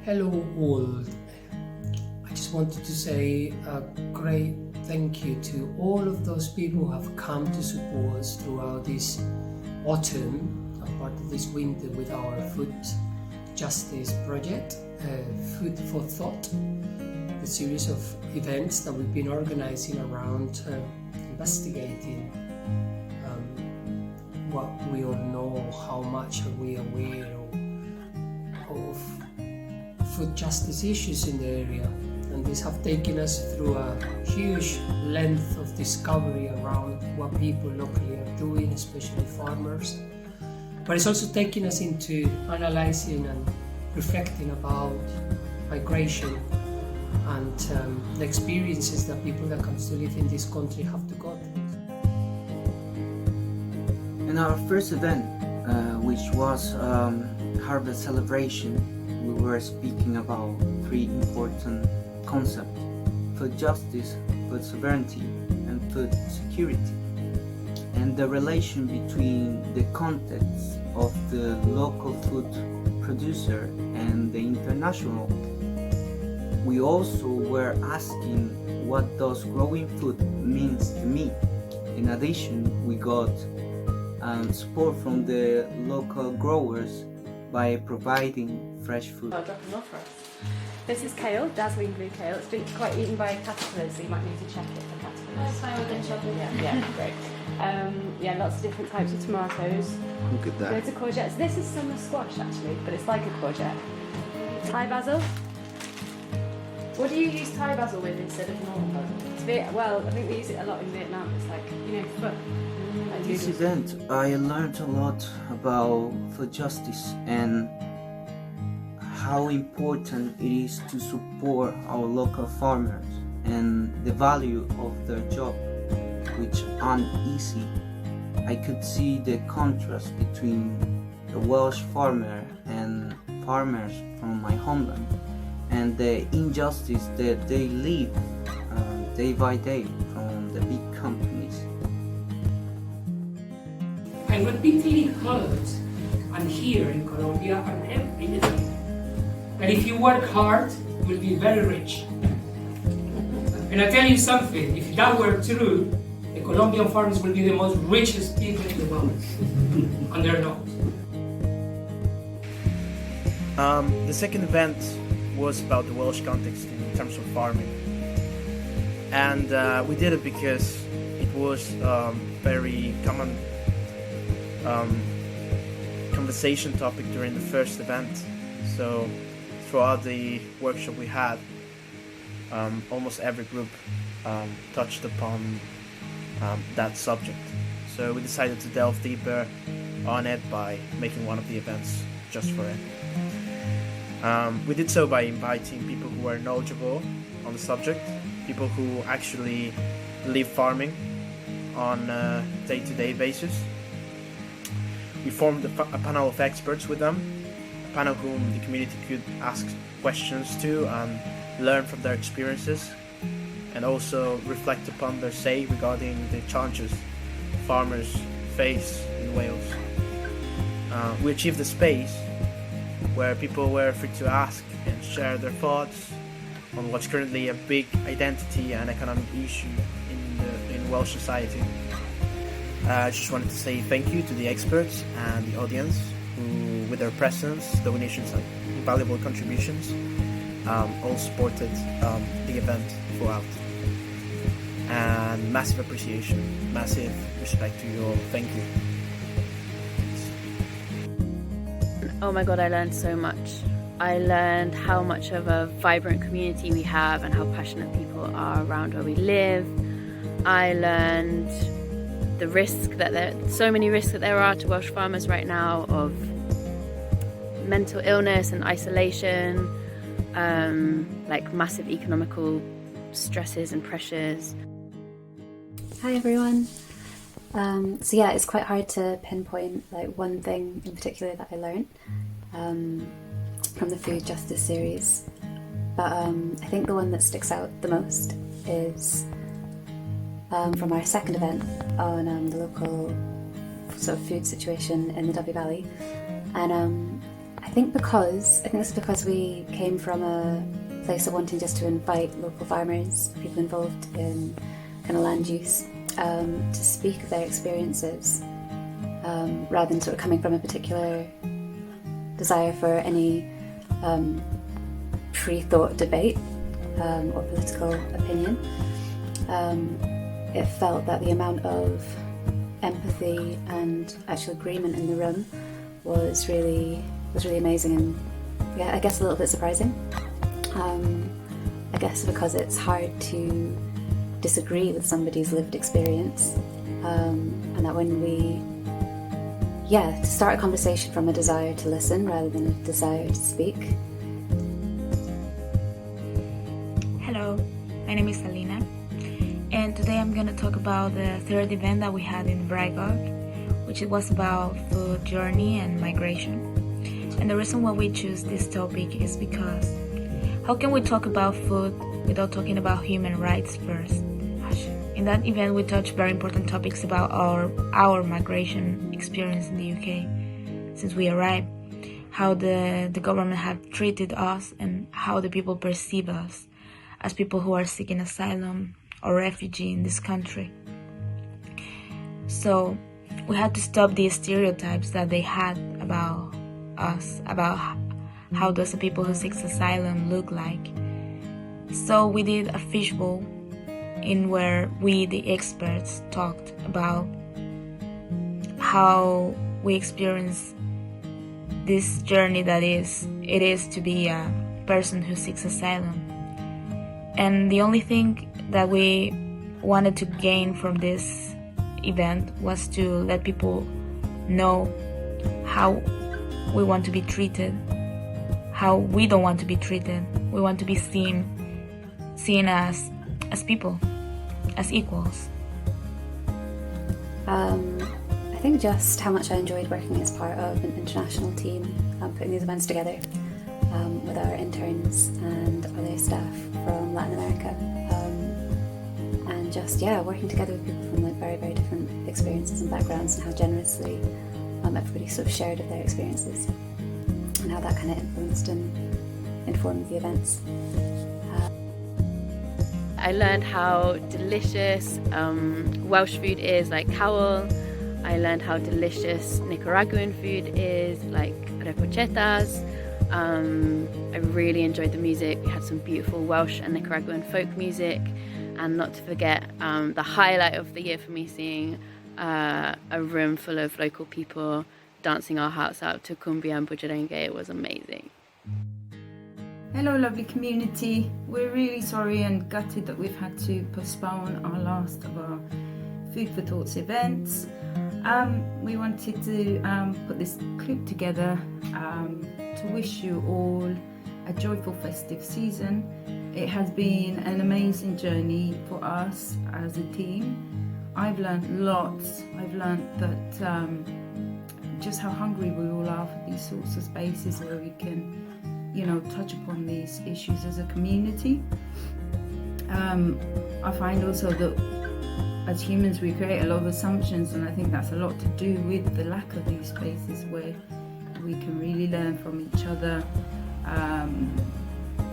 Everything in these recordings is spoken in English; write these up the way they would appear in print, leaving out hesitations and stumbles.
Hello all. I just wanted to say a great thank you to all of those people who have come to support us throughout this autumn and part of this winter with our food justice project, Food for Thought, the series of events that we've been organizing around investigating what we all know, how much are we aware of food justice issues in the area. And these have taken us through a huge length of discovery around what people locally are doing, especially farmers. But it's also taken us into analysing and reflecting about migration and the experiences that people that come to live in this country have to go through. In our first event, which was Harvest Celebration, we were speaking about three important concepts: food justice, food sovereignty, and food security, and the relation between the context of the local food producer and the international. We also were asking what does growing food means to me. In addition, we got support from the local growers by providing fresh food. I'll drop them off for us. This is kale, dazzling blue kale. It's been quite eaten by caterpillars, so you might need to check it for caterpillars. That's fine with the chocolate. Yeah, great. Lots of different types of tomatoes. Look at that. Loads of courgettes. This is summer squash actually, but it's like a courgette. Thai basil. What do you use Thai basil with instead of normal basil? Well, I think we use it a lot in Vietnam. It's like, pho. At this event, I learned a lot about food justice and how important it is to support our local farmers and the value of their job, which aren't easy. I could see the contrast between the Welsh farmer and farmers from my homeland and the injustice that they live day by day from the big companies. I repeatedly heard and hear in Colombia and every day that if you work hard, you will be very rich. And I tell you something, if that were true, the Colombian farmers will be the most richest people in the world. And they're not. The second event was about the Welsh context in terms of farming. And we did it because it was very common conversation topic during the first event. So throughout the workshop we had, almost every group touched upon that subject. So we decided to delve deeper on it by making one of the events just for it. We did so by inviting people who were knowledgeable on the subject, people who actually live farming on a day-to-day basis. We formed a panel of experts with them, a panel whom the community could ask questions to and learn from their experiences, and also reflect upon their say regarding the challenges farmers face in Wales. We achieved a space where people were free to ask and share their thoughts on what's currently a big identity and economic issue in Welsh society. I just wanted to say thank you to the experts and the audience who, with their presence, donations and valuable contributions, all supported the event throughout. And massive appreciation, massive respect to you all. Thank you. Oh my god, I learned so much. I learned how much of a vibrant community we have and how passionate people are around where we live. I learned the risk that so many risks that there are to Welsh farmers right now of mental illness and isolation, like massive economical stresses and pressures. Hi everyone. It's quite hard to pinpoint like one thing in particular that I learned from the food justice series, but I think the one that sticks out the most is from our second event on the local sort of food situation in the Davies Valley, and I think this is because we came from a place of wanting just to invite local farmers, people involved in kind of land use, to speak of their experiences, rather than sort of coming from a particular desire for any pre-thought debate or political opinion. It felt that the amount of empathy and actual agreement in the room was really amazing, and yeah, I guess a little bit surprising. I guess because it's hard to disagree with somebody's lived experience, and that when we to start a conversation from a desire to listen rather than a desire to speak. Hello, my name is Alina, and today I'm going to talk about the third event that we had in Breivik, which was about food journey and migration. And the reason why we choose this topic is because how can we talk about food without talking about human rights first? In that event we touched very important topics about our migration experience in the UK since we arrived, how the government have treated us and how the people perceive us as people who are seeking asylum or refugee in this country. So we had to stop the stereotypes that they had about us, about how does the people who seek asylum look like. So we did a fishbowl in where we, the experts, talked about how we experience this journey that it is to be a person who seeks asylum. And the only thing that we wanted to gain from this event was to let people know how we want to be treated, how we don't want to be treated. We want to be seen as people, as equals. I think just how much I enjoyed working as part of an international team, putting these events together with our interns and other staff from Latin America, and just working together with people from very, very different experiences and backgrounds, and how generously everybody sort of shared of their experiences and how that kind of influenced and informed the events. I learned how delicious Welsh food is, like cawl. I learned how delicious Nicaraguan food is, like recochetas. I really enjoyed the music. We had some beautiful Welsh and Nicaraguan folk music, and not to forget the highlight of the year for me, seeing a room full of local people dancing our hearts out to cumbia and bujarenge. It was amazing. Hello lovely community, we're really sorry and gutted that we've had to postpone our last of our Food for Thoughts events. We wanted to put this clip together to wish you all a joyful festive season. It has been an amazing journey for us as a team. I've learned lots. I've learned that just how hungry we all are for these sorts of spaces where we can touch upon these issues as a community. I find also that as humans we create a lot of assumptions, and I think that's a lot to do with the lack of these spaces where we can really learn from each other,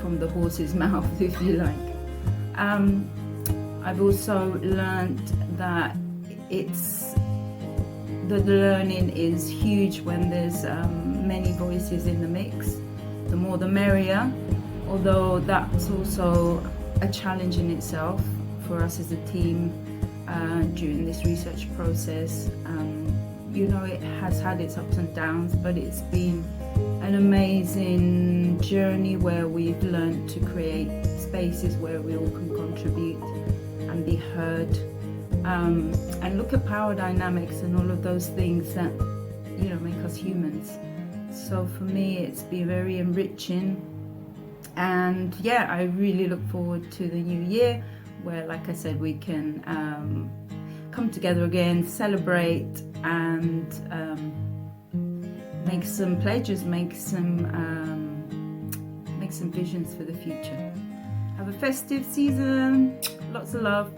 from the horse's mouth, if you like. I've also learned that the learning is huge when there's many voices in the mix. The more the merrier, although that's also a challenge in itself for us as a team during this research process. It has had its ups and downs, but it's been an amazing journey where we've learned to create spaces where we all can contribute and be heard, and look at power dynamics and all of those things that make us humans. So for me it's been very enriching, and I really look forward to the new year where, like I said, we can come together again, celebrate, and make some pledges, make some visions for the future. Have a festive season, lots of love.